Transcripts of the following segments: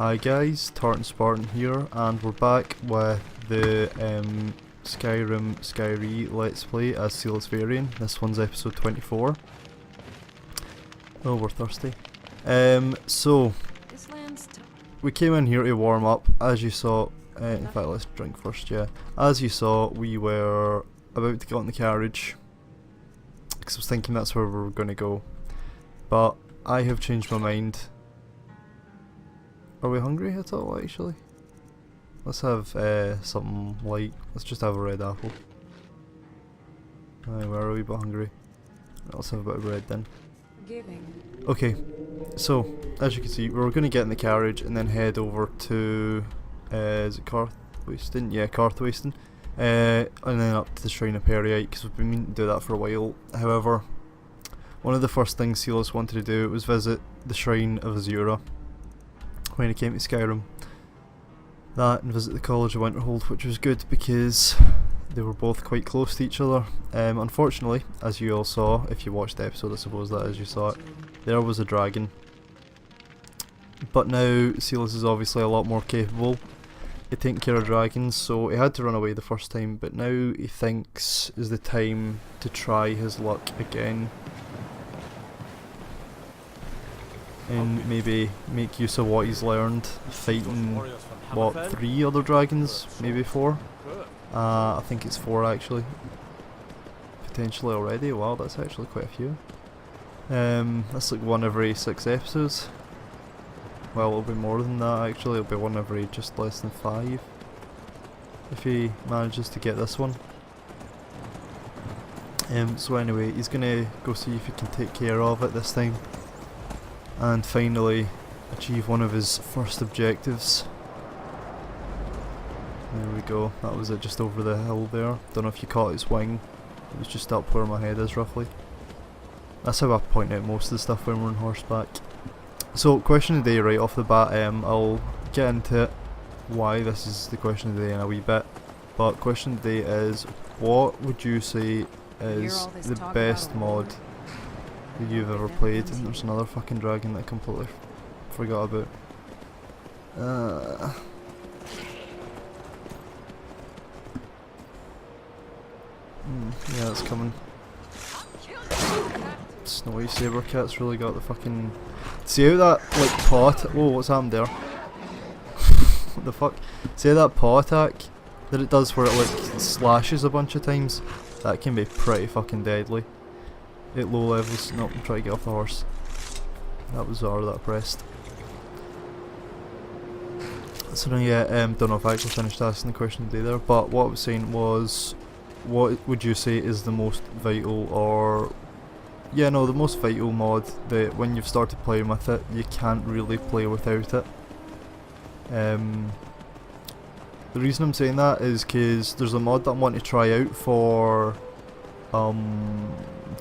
Hi guys, Tartan Spartan here, and we're back with the Skyrim Skyre Let's Play as Silas Varian. This one's episode 24. Oh, we're thirsty. So, we came in here to warm up, as you saw. In fact, let's drink first, yeah. As you saw, we were about to get on the carriage, because I was thinking that's where we were going to go. But I have changed my mind. Are we hungry at all, actually? Let's have something light. Let's just have a red apple. We are a wee bit hungry. Let's have a bit of bread then. Okay, so as you can see, we're going to get in the carriage and then head over to is it Carthwasten? Yeah, Carthwasten. And then up to the Shrine of Periite, because we've been meaning to do that for a while. However, one of the first things Silas wanted to do was visit the Shrine of Azura when he came to Skyrim. That and visit the College of Winterhold, which was good because they were both quite close to each other. Unfortunately, as you all saw, if you watched the episode, I suppose that as you saw it, there was a dragon. But now Silas is obviously a lot more capable at taking care of dragons, so he had to run away the first time, but now he thinks is the time to try his luck again. And maybe make use of what he's learned fighting, what, 3 other dragons? Maybe 4? I think it's 4 actually. Potentially already. Wow, that's actually quite a few. That's like 1 every 6 episodes. Well, it'll be more than that actually, it'll be 1 every just less than 5. If he manages to get this one. So anyway, he's gonna go see if he can take care of it this time. And finally achieve one of his first objectives. There we go, that was it, just over the hill there. Don't know if you caught its wing, it was just up where my head is roughly. That's how I point out most of the stuff when we're on horseback. So, question of the day right off the bat, I'll get into it, why this is the question of the day in a wee bit. But question of the day is, what would you say is the best mod that you've ever played? And there's another fucking dragon that I completely forgot about. Yeah, it's coming. Snowy Saber Cat's really got the fucking... See how that, like, paw whoa, what's happened there? What the fuck? See how that paw attack that it does where it, like, slashes a bunch of times? That can be pretty fucking deadly. At low levels. Nope, I'm trying to get off the horse. That was R that I pressed. So now, yeah, don't know if I actually finished asking the question today there, but what I was saying was, what would you say is the most vital, or yeah, no, the most vital mod that when you've started playing with it, you can't really play without it? The reason I'm saying that is because there's a mod that I want to try out for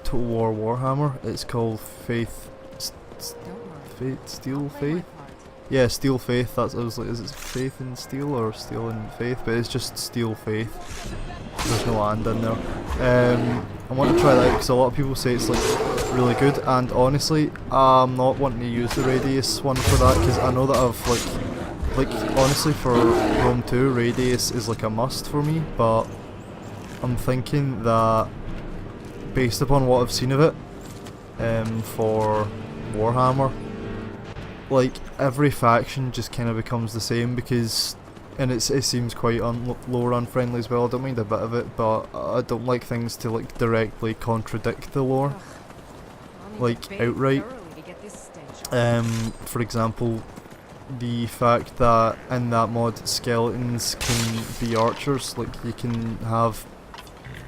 Total War Warhammer. It's called Steel Faith? Yeah, Steel Faith. That's, I was like, is it Faith in Steel or Steel in Faith? But it's just Steel Faith. There's no and in there. I want to try that out because a lot of people say it's like really good, and honestly, I'm not wanting to use the Radius one for that because I know that I've like honestly for Rome 2, Radius is like a must for me, but I'm thinking that based upon what I've seen of it, for Warhammer, like every faction just kind of becomes the same because, and it seems quite lore unfriendly as well. I don't mind a bit of it, but I don't like things to like directly contradict the lore, like outright. For example, the fact that in that mod skeletons can be archers, like you can have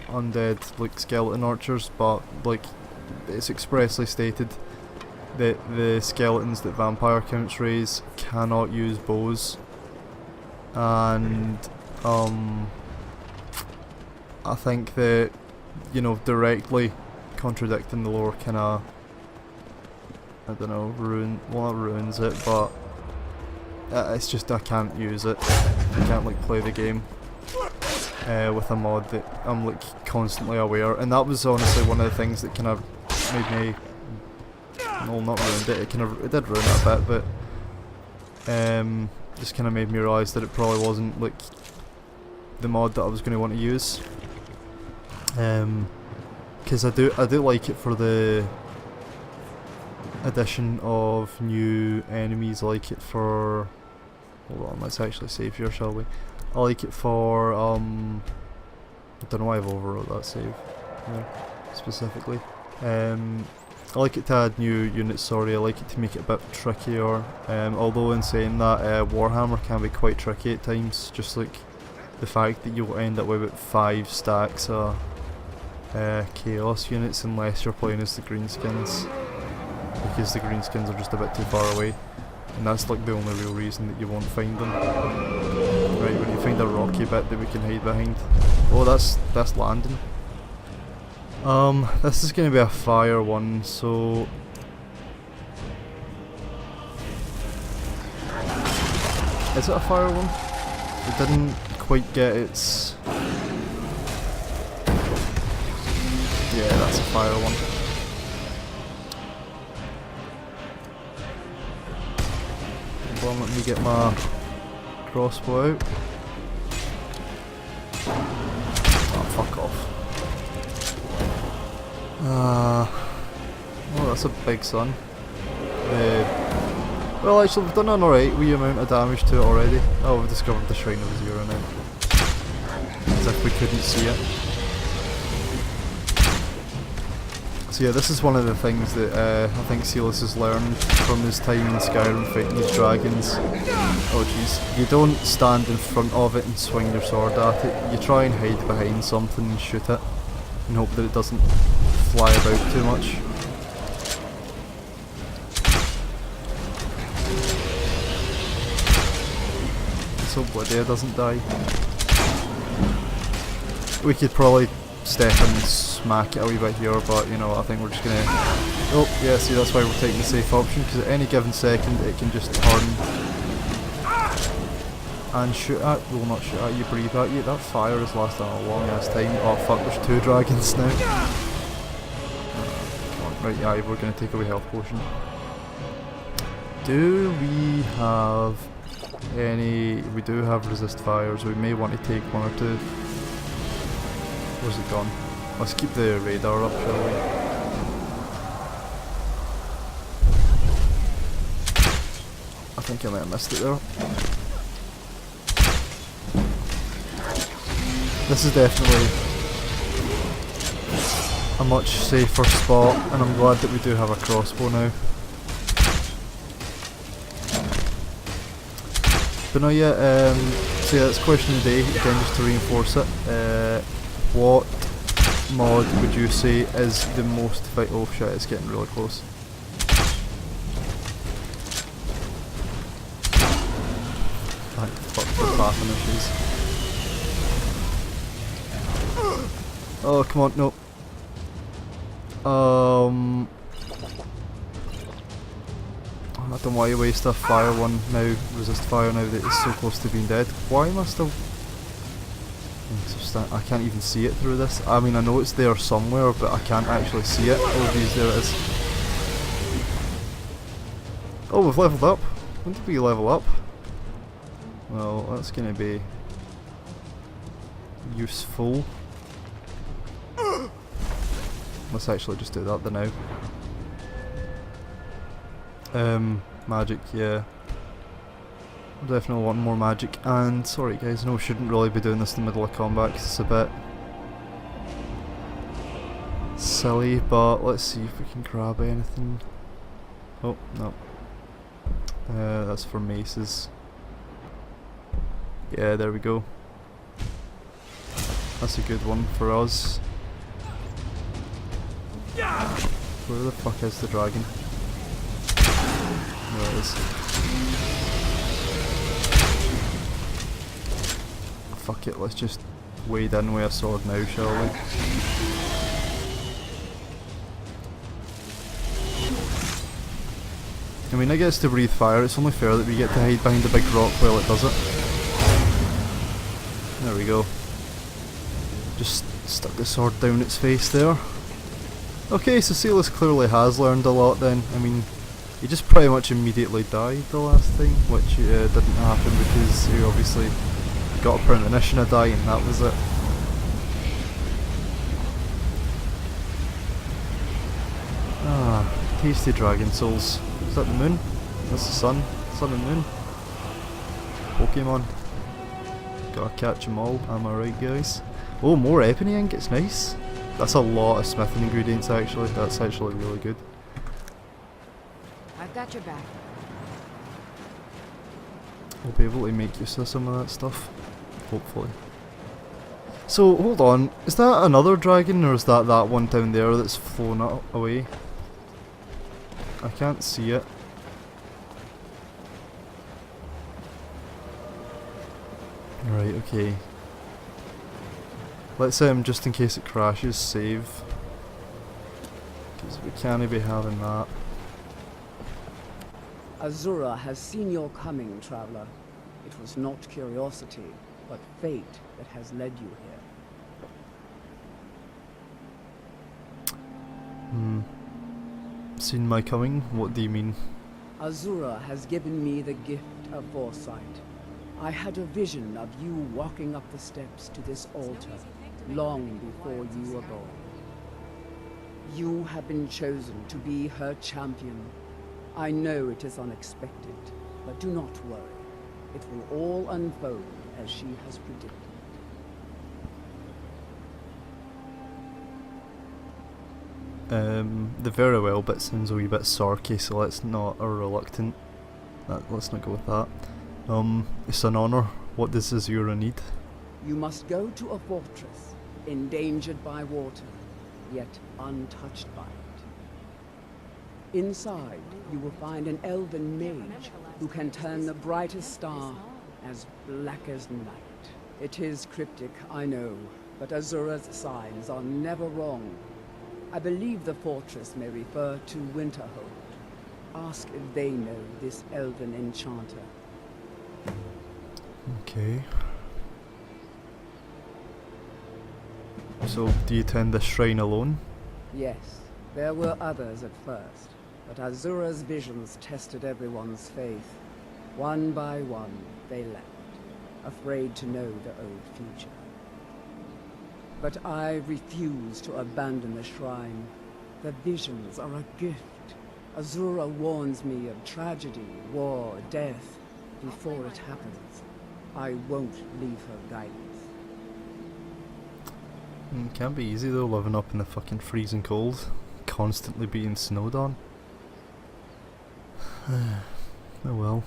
undead like skeleton archers, but like it's expressly stated that the skeletons that vampire counts raise cannot use bows, and I think that, you know, directly contradicting the lore kinda, I don't know, not ruins it, but it's just I can't use it. I can't like play the game with a mod that I'm like constantly aware, and that was honestly one of the things that kind of made me, well, not ruined it, it did ruin it a bit, but just kind of made me realise that it probably wasn't like the mod that I was going to want to use. Because I do like it for the addition of new enemies. I like it for, hold on, let's actually save here, shall we? I like it for I don't know why I've overwrote that save there specifically. I like it to add new units, sorry, I like it to make it a bit trickier, although in saying that Warhammer can be quite tricky at times, just like the fact that you'll end up with about 5 stacks of chaos units unless you're playing as the greenskins, because the greenskins are just a bit too far away, and that's like the only real reason that you won't find them. Right, when you find a rocky bit that we can hide behind. Oh, that's landing. This is going to be a fire one, so is it a fire one? It didn't quite get its. Yeah, that's a fire one. Hold on, let me get my crossbow out. Oh, fuck off. Oh, that's a big sun. Well, actually, we've done an alright wee amount of damage to it already. Oh, we've discovered the Shrine of Azura now. As if we couldn't see it. So yeah, this is one of the things that I think Silas has learned from his time in Skyrim fighting these dragons. Oh jeez. You don't stand in front of it and swing your sword at it. You try and hide behind something and shoot it, and hope that it doesn't fly about too much. So bloody it doesn't die. We could probably step in and smack it a wee bit here, but you know, I think we're just gonna. Oh yeah, see, that's why we're taking the safe option, because at any given second it can just turn and shoot at. Will not shoot at you, breathe at you. That fire is lasting a long ass time. Oh fuck, there's 2 dragons now. Come on, right, yeah, we're gonna take away health potion. Do we have any? We do have resist fires. We may want to take 1 or 2. Where's it gone? Let's keep the radar up, shall we? I think I might have missed it there. This is definitely a much safer spot, and I'm glad that we do have a crossbow now. But no, yeah, so yeah, that's question of the day, again just to reinforce it. What mod would you say is the most oh shit, it's getting really close. Thank fuck for pathing issues. Oh come on, no. I don't know why you waste a fire one now, resist fire now that it's so close to being dead. Why am I still... I can't even see it through this. I mean, I know it's there somewhere, but I can't actually see it. Oh geez, there it is. Oh, we've leveled up. When did we level up? Well, that's going to be useful. Let's actually just do that now. Magic, yeah. I definitely want more magic, and sorry guys, no, shouldn't really be doing this in the middle of combat because it's a bit silly, but let's see if we can grab anything. Oh, no. That's for maces. Yeah, there we go. That's a good one for us. Where the fuck is the dragon? There it is. Fuck it, let's just wade in with a sword now, shall we? I mean, I guess to breathe fire, it's only fair that we get to hide behind the big rock while it does it. There we go. Just stuck the sword down its face there. Okay, so Silas clearly has learned a lot then. I mean, He just pretty much immediately died the last time, which didn't happen because he obviously got a premonition of dying, and that was it. Ah, tasty dragon souls. Is that the moon? That's the sun. Sun and moon. Pokemon. Gotta catch them all, am I right, guys? Oh, more ebony ingots, nice. That's a lot of smithing ingredients actually, that's actually really good. I've got your back. We'll be able to make use of some of that stuff, hopefully. So, hold on, is that another dragon or is that one down there that's flown away? I can't see it. Right, okay. Let's just in case it crashes, save. Because we can't be having that. Azura has seen your coming, traveler. It was not curiosity, but fate that has led you here. Seen my coming? What do you mean? Azura has given me the gift of foresight. I had a vision of you walking up the steps to this altar long before you were born. You have been chosen to be her champion. I know it is unexpected, but do not worry. It will all unfold as she has predicted. The very well bit sounds a wee bit sarky, so let's not, or reluctant. Let's not go with that. It's an honour. What does Azura need? You must go to a fortress, endangered by water, yet untouched by it. Inside, you will find an elven mage who can turn the brightest star as black as night. It is cryptic, I know, but Azura's signs are never wrong. I believe the fortress may refer to Winterhold. Ask if they know this elven enchanter. Okay. So, do you tend this shrine alone? Yes, there were others at first, but Azura's visions tested everyone's faith. One by one, they left, afraid to know the old future. But I refuse to abandon the shrine. The visions are a gift. Azura warns me of tragedy, war, death, before it happens. I won't leave her guidance. Can't be easy though, living up in the fucking freezing cold, constantly being snowed on. Oh well.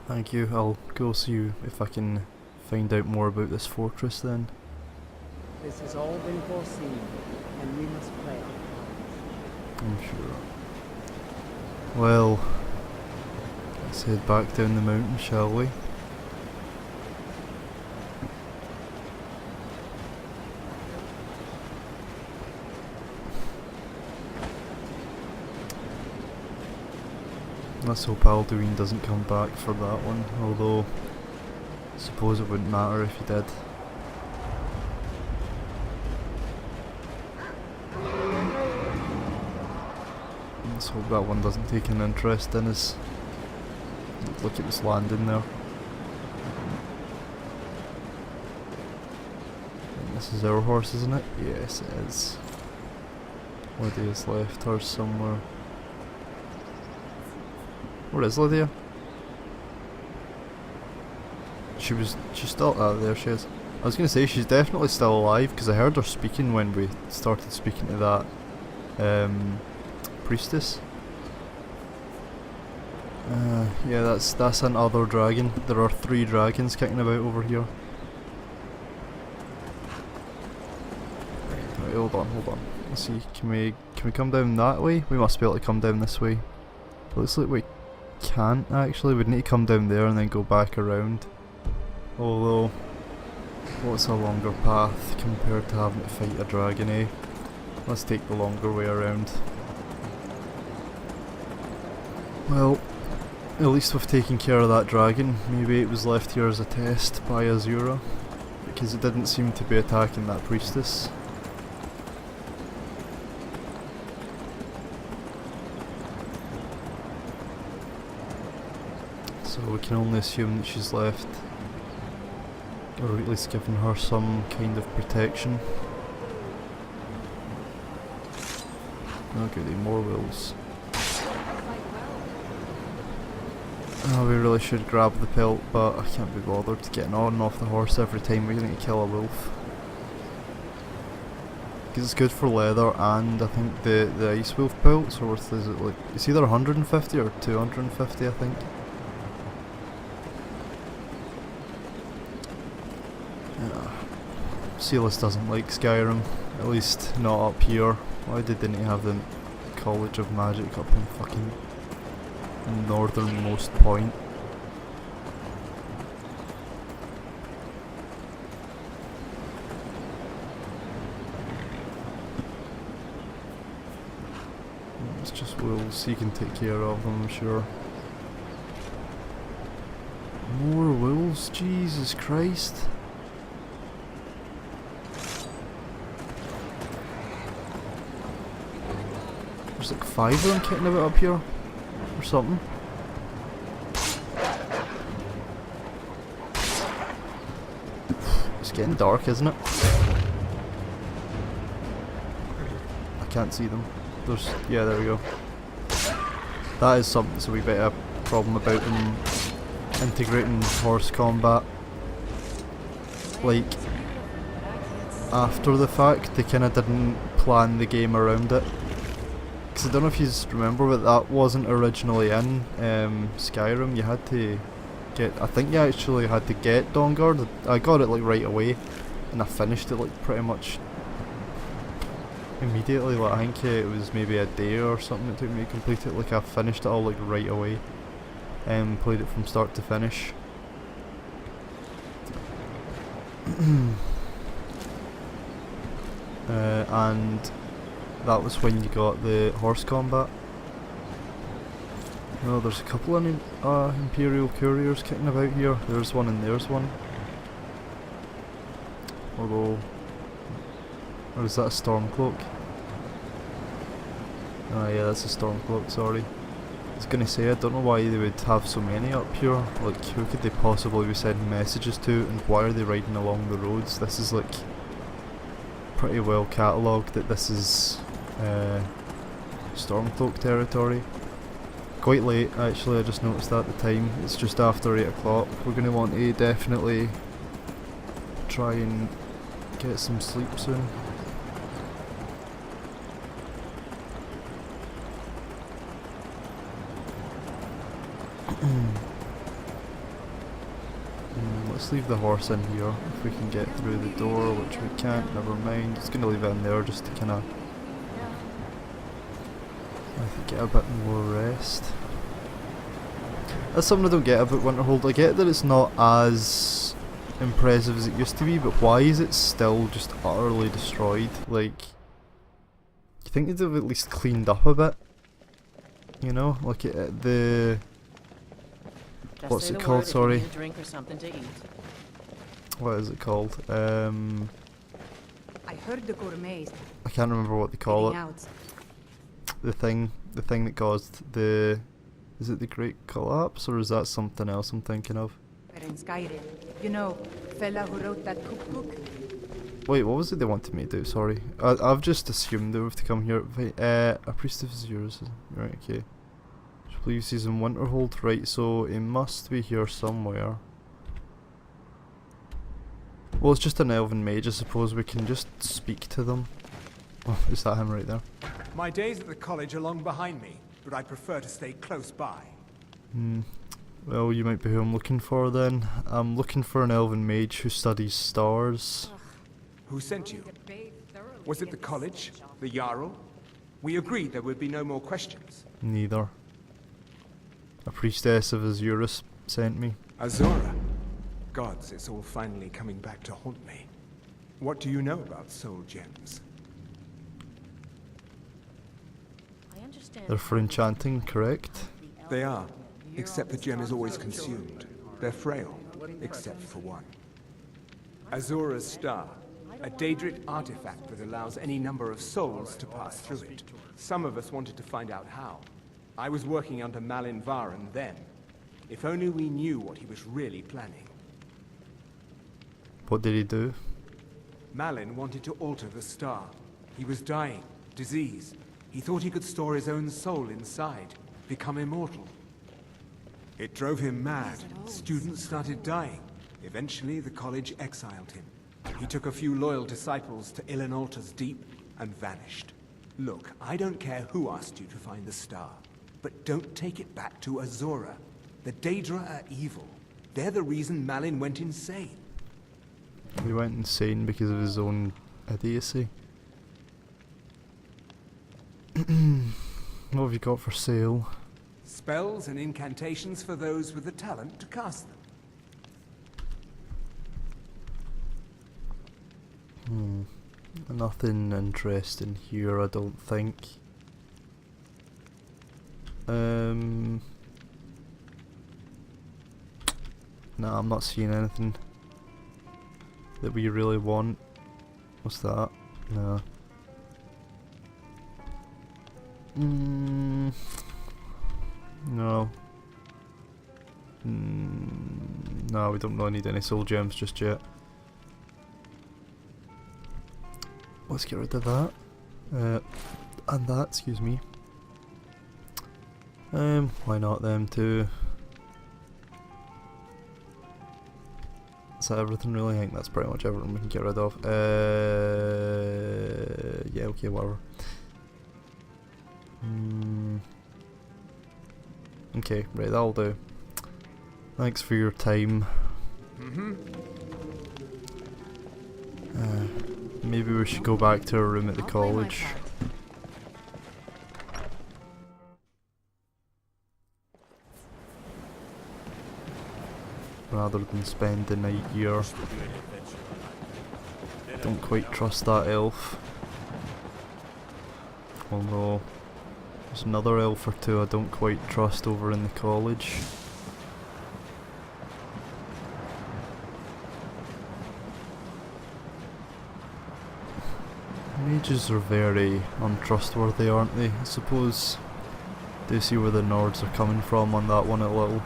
Thank you. I'll go see if I can find out more about this fortress then. This has all been foreseen, and we must play our part. I'm sure. Well, let's head back down the mountain, shall we? Let's hope Alduin doesn't come back for that one, although I suppose it wouldn't matter if he did. Let's hope that one doesn't take an interest in us. Look at this landing there. And this is our horse, isn't it? Yes, it is. Lydia's left her somewhere. Where is Lydia? She's still, there she is. I was going to say she's definitely still alive because I heard her speaking when we started speaking to that priestess. Yeah, that's another dragon. There are 3 dragons kicking about over here. Right, hold on. Let's see, can we come down that way? We must be able to come down this way. Looks like we can't actually. We'd need to come down there and then go back around. Although, what's a longer path compared to having to fight a dragon, eh? Let's take the longer way around. Well, at least we've taken care of that dragon. Maybe it was left here as a test by Azura, because it didn't seem to be attacking that priestess. We can only assume that she's left, or at least given her some kind of protection. Okay, more wolves. Oh, we really should grab the pelt, but I can't be bothered getting on and off the horse every time we're going to kill a wolf. Because it's good for leather, and I think the ice wolf pelts are worth, is it like, it's either 150 or 250 I think. Yeah. Silas doesn't like Skyrim, at least not up here. Why did they have the College of Magic up in fucking northernmost point? It's just wolves, he can take care of them, I'm sure. More wolves? Jesus Christ. There's like 5 of them kicking about up here, or something. It's getting dark, isn't it? I can't see them. There's, yeah, there we go. That is something that's a wee bit of a problem about integrating horse combat. Like, after the fact, they kinda didn't plan the game around it. Because I don't know if you remember, but that wasn't originally in Skyrim. You had to get, I think you actually had to get Dawnguard. I got it like right away, and I finished it like pretty much immediately. Like, I think it was maybe a day or something it took me to complete it. Like, I finished it all like right away, and played it from start to finish. And that was when you got the horse combat. No, there's a couple of Imperial couriers kicking about here. There's one and there's one. Although, or is that a Stormcloak? Ah yeah, that's a Stormcloak, sorry. I was gonna say, I don't know why they would have so many up here. Like, who could they possibly be sending messages to, and why are they riding along the roads? This is like pretty well catalogued that this is Stormcloak territory. Quite late actually, I just noticed that at the time. It's just after 8 o'clock. We're going to want to definitely try and get some sleep soon. Let's leave the horse in here if we can get through the door, which we can't, never mind. Just going to leave it in there just to kind of get a bit more rest. That's something I don't get about Winterhold. I get that it's not as impressive as it used to be, but why is it still just utterly destroyed? Like, you think they'd have at least cleaned up a bit? You know, like the... What's it called, sorry? Drink or something to eat. What is it called? I heard the gourmets. I can't remember what they call it. Out. The thing that caused the... Is it the Great Collapse, or is that something else I'm thinking of? In Skyrim. You know, fella who wrote that cookbook? Wait, what was it they wanted me to do? Sorry. I've just assumed they were to come here. A priest of Azura's. Right, okay. Which believes he's in Winterhold. Right, so he must be here somewhere. Well, it's just an elven mage, I suppose. We can just speak to them. Oh, is that him right there? My days at the college are long behind me, but I prefer to stay close by. Well, you might be who I'm looking for then. I'm looking for an elven mage who studies stars. Who sent you? Was it the college? The Jarl? We agreed there would be no more questions. Neither. A priestess of Azura sent me. Azura? Gods, it's all finally coming back to haunt me. What do you know about soul gems? They're for enchanting, correct? They are, except the gem is always consumed. They're frail, except for one. Azura's star, a Daedric artifact that allows any number of souls to pass through it. Some of us wanted to find out how. I was working under Malin Varan then. If only we knew what he was really planning. What did he do? Malin wanted to alter the star. He was dying, disease. He thought he could store his own soul inside, become immortal. It drove him mad. Students started dying. Eventually, the college exiled him. He took a few loyal disciples to Illanalta's deep and vanished. Look, I don't care who asked you to find the star, but don't take it back to Azura. The Daedra are evil. They're the reason Malin went insane. He went insane because of his own idiocy. What have you got for sale? Spells and incantations for those with the talent to cast them. Nothing interesting here, I don't think. Nah, I'm not seeing anything that we really want. What's that? No. No. No, we don't really need any soul gems just yet. Let's get rid of that. And that, excuse me. Why not them too? Is that everything really? I think that's pretty much everything we can get rid of. Yeah, okay, whatever. Okay, right, that'll do. Thanks for your time. Maybe we should go back to our room at the college. Rather than spend the night here. Don't quite trust that elf. Although there's another elf or two I don't quite trust over in the college. Mages are very untrustworthy, aren't they? I suppose. Do you see where the Nords are coming from on that one a little?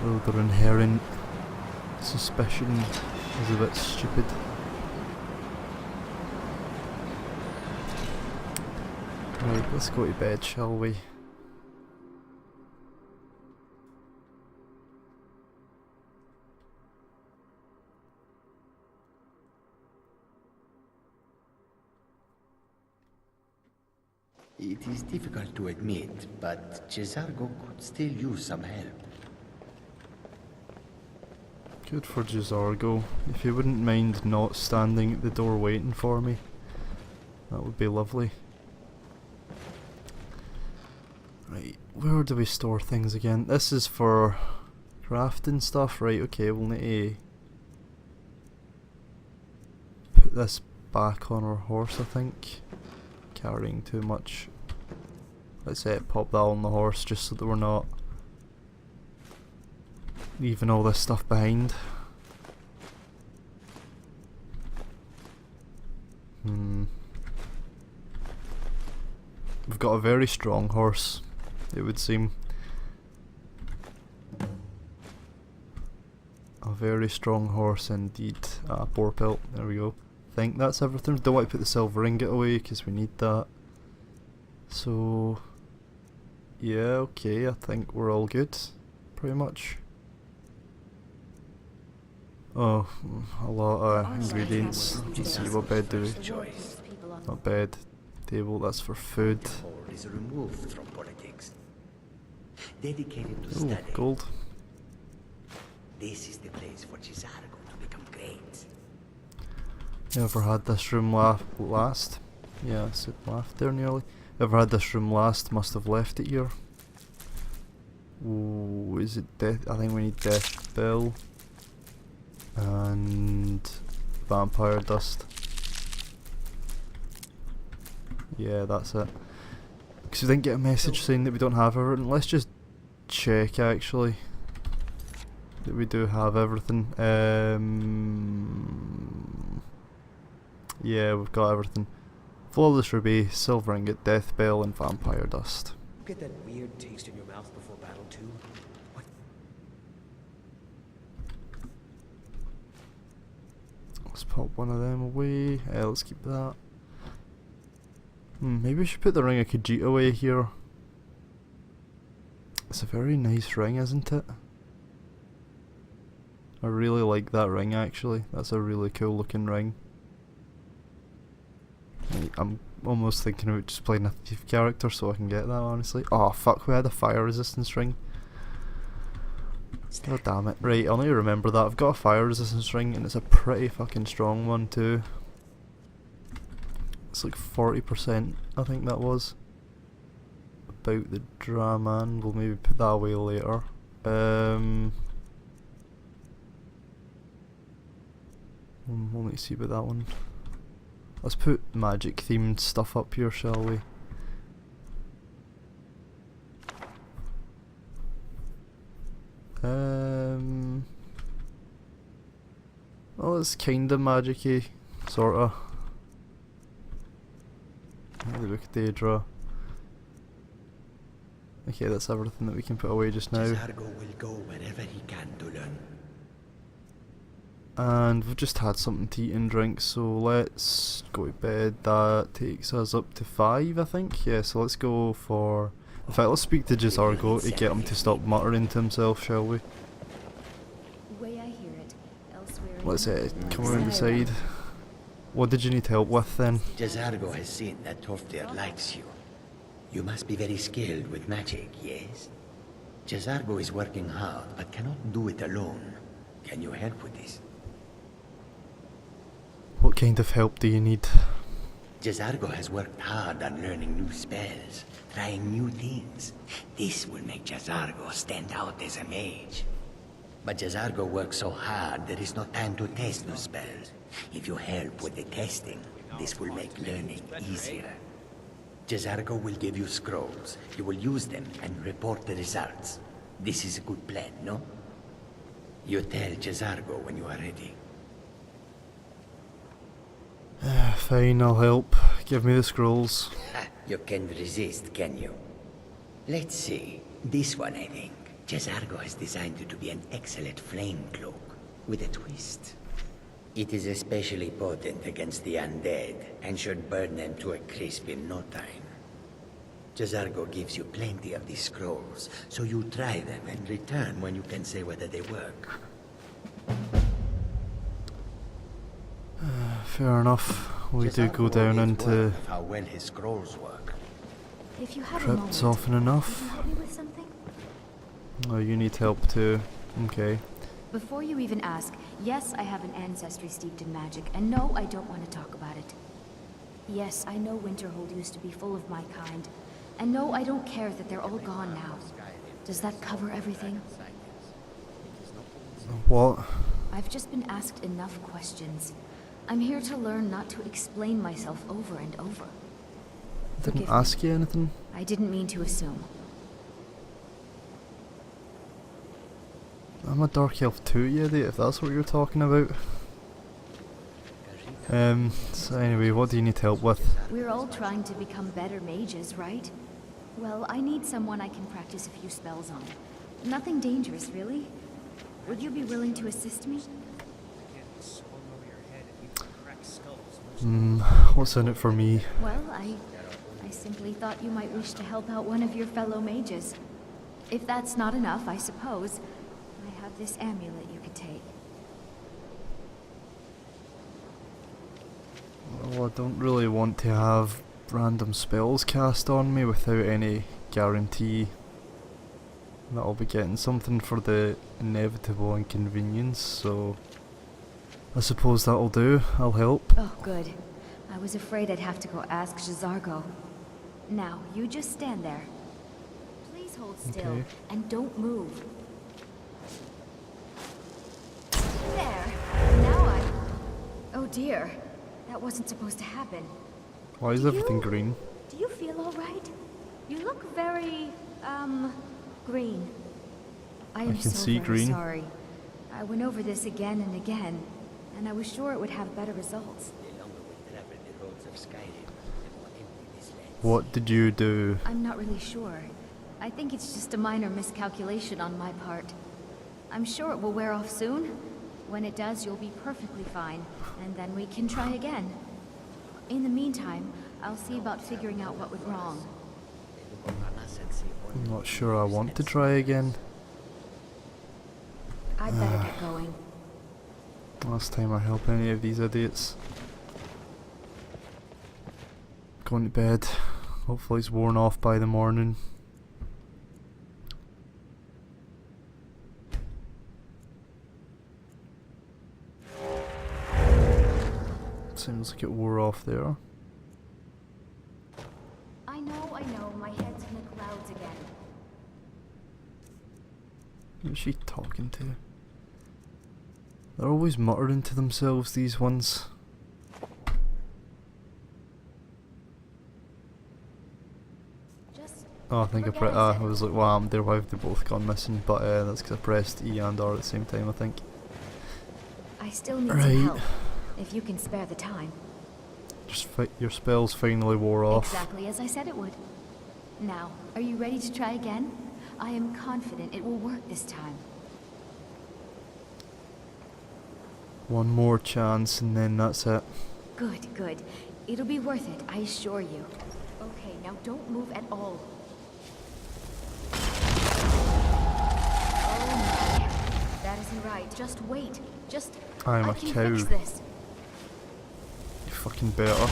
Though their inherent suspicion is a bit stupid. Right, let's go to bed, shall we? It is difficult to admit, but Cesargo could still use some help. Good for Jazargo. If you wouldn't mind not standing at the door waiting for me, that would be lovely. Right, where do we store things again? This is for crafting stuff, right? Okay, we'll need to put this back on our horse, I think. Carrying too much. Let's pop that on the horse just so that we're not leaving all this stuff behind. We've got a very strong horse, it would seem. A very strong horse indeed. Ah, poor pelt, there we go. I think that's everything. Don't want to put the silver ingot away because we need that. So yeah, okay, I think we're all good, pretty much. Oh, a lot of ingredients. Let's see, what bed do we? Not bed, table, that's for food. Is removed from politics. Dedicated to Oh, study. gold. This is the place for Cesargo to become great. Ever had this room last? Yeah, I said laughed there nearly. Ever had this room last? Must have left it here. Ooh, is it death? I think we need death bell and vampire dust. Yeah, that's it. Because we didn't get a message saying that we don't have everything. Let's just check actually that we do have everything. Yeah, we've got everything. Flawless Ruby, Silver Ingot, Death Bell, and Vampire Dust. Get that weird taste in your mouth before battle too. What? Let's pop one of them away. Let's keep that. Maybe we should put the Ring of Khajiit away here. It's a very nice ring, isn't it? I really like that ring actually. That's a really cool looking ring. I'm almost thinking about just playing a thief character so I can get that, honestly. Oh fuck, we had a fire resistance ring. God damn it. Right, I'll need to remember that. I've got a fire resistance ring and it's a pretty fucking strong one too. It's like 40%, I think that was. About the Draman, we'll maybe put that away later. We'll need to see about that one. Let's put magic themed stuff up here, shall we? Well, it's kinda magic-y, sorta. Look at Daedra. Okay, that's everything that we can put away just now. J'zargo will go wherever he can to learn. And we've just had something to eat and drink, so let's go to bed. That takes us up to 5, I think. Yeah, so let's go for... In fact, let's speak to J'zargo to get him to stop muttering to himself, shall we? Let's come around the side. What did you need help with then? J'zargo has seen that Toftir likes you. You must be very skilled with magic, yes? J'zargo is working hard, but cannot do it alone. Can you help with this? What kind of help do you need? J'zargo has worked hard on learning new spells, trying new things. This will make J'zargo stand out as a mage. But J'zargo works so hard, there is no time to test new spells. If you help with the testing, this will make learning easier. J'zargo will give you scrolls. You will use them and report the results. This is a good plan, no? You tell J'zargo when you are ready. Fine, I'll help. Give me the scrolls. Ha, you can't resist, can you? Let's see. This one, I think. J'zargo has designed it to be an excellent flame cloak, with a twist. It is especially potent against the undead, and should burn them to a crisp in no time. J'zargo gives you plenty of these scrolls, so you try them and return when you can say whether they work. Fair enough. We do go down into how well his scrolls work. If you have a crypts moment, often enough. can you help me with something? Oh, you need help too. Okay. Before you even ask, yes, I have an ancestry steeped in magic, and no, I don't want to talk about it. Yes, I know Winterhold used to be full of my kind, and no, I don't care that they're all gone now. Does that cover everything? What? I've just been asked enough questions. I'm here to learn not to explain myself over and over. Didn't Forgive ask me. you anything? I didn't mean to assume. I'm a dark elf too, Yeti, if that's what you're talking about. So anyway, what do you need help with? We're all trying to become better mages, right? Well, I need someone I can practice a few spells on. Nothing dangerous, really. Would you be willing to assist me? What's in it for me? Well, I simply thought you might wish to help out one of your fellow mages. If that's not enough, I suppose, I have this amulet you could take. Well, I don't really want to have random spells cast on me without any guarantee that I'll be getting something for the inevitable inconvenience, so I suppose that'll do. I'll help. Oh, good. I was afraid I'd have to go ask J'zargo. Now, you just stand there. Please hold still, Okay. and don't move. There. Now I... Oh dear. That wasn't supposed to happen. Why is Do everything you- green? Do you feel all right? You look very, green. I am can so see very green. sorry. I went over this again and again, and I was sure it would have better results. The longer we travel the roads of Skyrim, the What did you do? I'm not really sure. I think it's just a minor miscalculation on my part. I'm sure it will wear off soon. When it does, you'll be perfectly fine, and then we can try again. In the meantime, I'll see about figuring out what went wrong. I'm not sure I want to try again. I'd better get going. Last time I help any of these idiots. Going to bed. Hopefully it's worn off by the morning. Seems like it wore off there. I know, my head's in the clouds again. Who's she talking to? They're always muttering to themselves, these ones. Oh, I think I was like, wow, there, why have they both gone missing? But that's because I pressed E and R at the same time, I think. I still need some help, if you can spare the time. Just your spells finally wore off. Exactly as I said it would. Now, are you ready to try again? I am confident it will work this time. One more chance and then that's it. Good, good. It'll be worth it, I assure you. Okay, now don't move at all. Oh my. That isn't right. Just wait. I'm I a can cow. fix this. You fucking better. Oh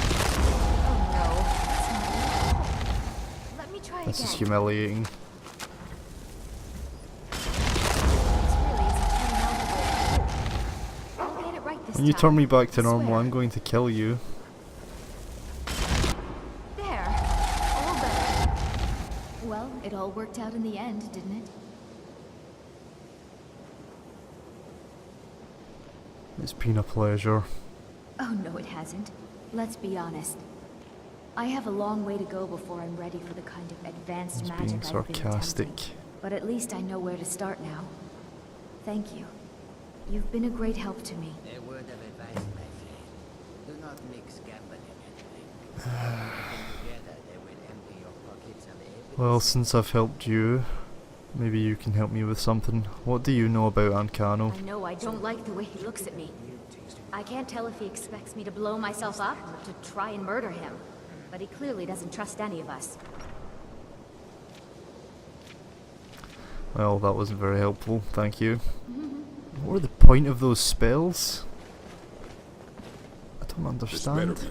no. That's not it. Let me try This again. is humiliating. This really isn't turning out the way I hoped. I'll get it right this When you time. turn me back to I normal, swear. I'm going to kill you. There. All better. Well, it all worked out in the end, didn't it? It's been a pleasure. Oh, no, it hasn't. Let's be honest. I have a long way to go before I'm ready for the kind of advanced It's magic being I've been sarcastic. attempting. But at least I know where to start now. Thank you. You've been a great help to me. A word of advice, my friend. Do not mix gambling and drink. Together, they will empty your pockets of every Well, since I've helped you, maybe you can help me with something. What do you know about Ancano? I know I don't like the way he looks at me. I can't tell if he expects me to blow myself up or to try and murder him. But he clearly doesn't trust any of us. Well, that wasn't very helpful, thank you. What are the point of those spells? I don't understand.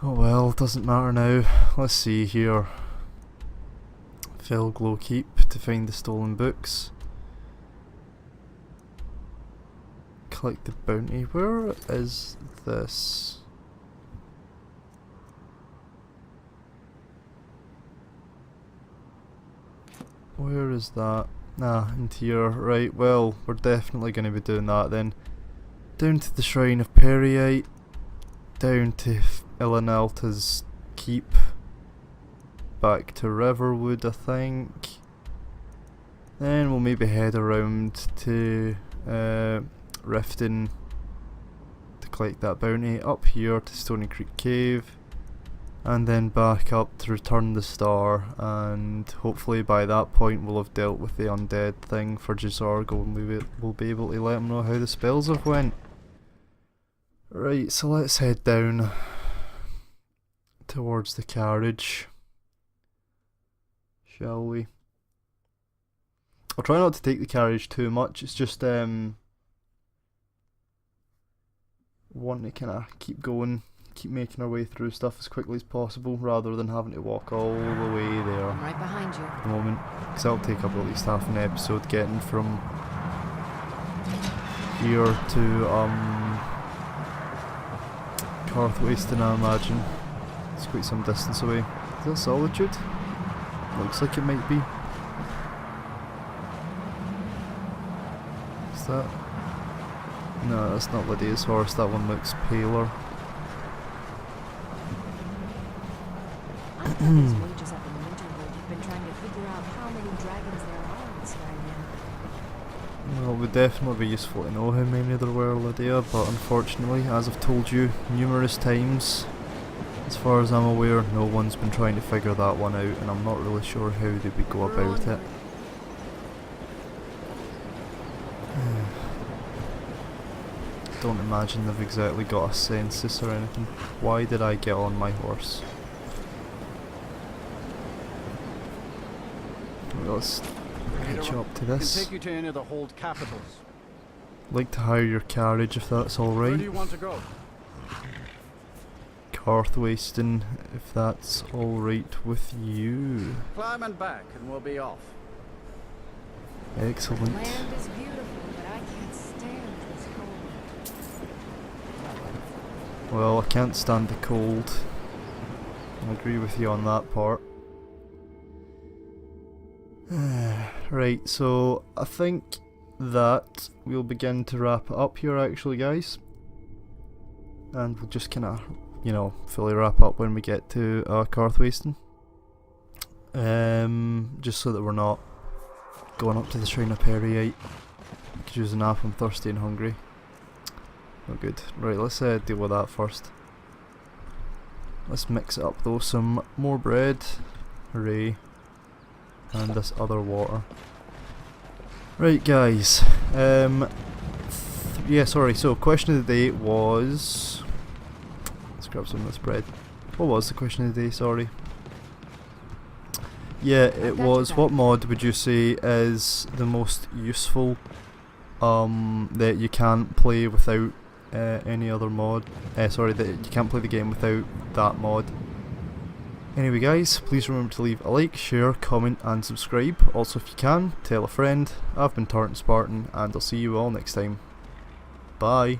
Oh well, doesn't matter now. Let's see here. Fell Glow Keep to find the stolen books. Collect the bounty. Where is this? Where is that? Ah, into here. Right, well, we're definitely going to be doing that then. Down to the Shrine of Periite. Down to Ilanalta's Keep. Back to Riverwood, I think. Then we'll maybe head around to Riften to collect that bounty. Up here to Stony Creek Cave. And then back up to return the star, and hopefully by that point we'll have dealt with the undead thing for Jazargo and we'll be able to let him know how the spells have went. Right, so let's head down towards the carriage, shall we? I'll try not to take the carriage too much, it's just wanting to kind of keep going. Keep making our way through stuff as quickly as possible rather than having to walk all the way there I'm right behind you. at the moment, because that'll take up at least half an episode getting from here to Carthwayston, I imagine. It's quite some distance away. Is that Solitude? Looks like it might be. Is that? No, that's not Lydia's horse, that one looks paler. These wages up in Winterwood have been trying to figure out how many dragons there are in Skyrim. Well, it would definitely be useful to know how many there were, Lydia, but unfortunately, as I've told you numerous times, as far as I'm aware, no one's been trying to figure that one out, and I'm not really sure how they would go about it. Don't imagine they've exactly got a census or anything. Why did I get on my horse? Let's catch up to Can this. take you to any of the hold capitals. Like to hire your carriage if that's Where do alright. you want to go? Carthwayston, if that's alright with you. Climb and back, and we'll be off. Excellent. Land is beautiful, but I can't stand this cold. Well, I can't stand the cold. I agree with you on that part. Right, so I think that we'll begin to wrap it up here actually, guys. And we'll just kind of, you know, fully wrap up when we get to Carthwayston. Just so that we're not going up to the Shrine of Periite. Could use a nap, I'm thirsty and hungry. Not good. Right, let's deal with that first. Let's mix it up though, some more bread. Hooray. And this other water. Right guys, yeah, sorry, so question of the day was... Let's grab some of this bread. What was the question of the day, sorry? Yeah, it was, what mod would you say is the most useful that you can't play without any other mod? Sorry, that you can't play the game without that mod. Anyway guys, please remember to leave a like, share, comment and subscribe. Also if you can, tell a friend. I've been Tartan Spartan and I'll see you all next time. Bye.